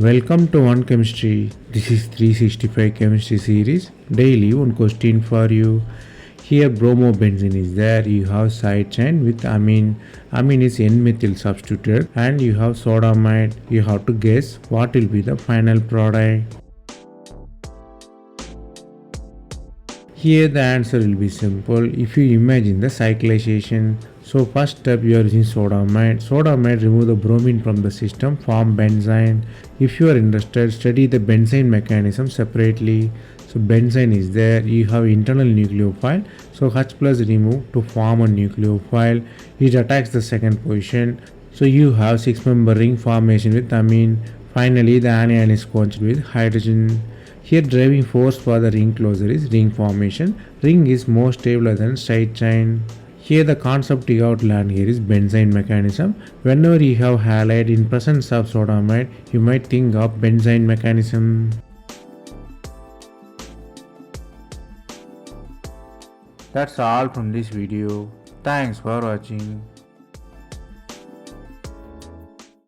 Welcome to One Chemistry. This is 365 Chemistry series. Daily one question for you. Here bromobenzene is there. You have side chain with amine. Amine is N-methyl substituted and you have sodamide. You have to guess what will be the final product. Here the answer will be simple if you imagine the cyclization. So first step you are using sodamide. Sodamide remove the bromine from the system, form benzene. If you are interested, study the benzene mechanism separately. So benzene is there, you have internal nucleophile. So H plus remove to form a nucleophile. It attacks the second position. So you have 6-member ring formation with amine. Finally the anion is quenched with hydrogen. Here driving force for the ring closure is ring formation. Ring is more stable than side chain. Here the concept you have to learn here is benzene mechanism. Whenever you have halide in presence of sodamide, you might think of benzene mechanism. That's all from this video. Thanks for watching.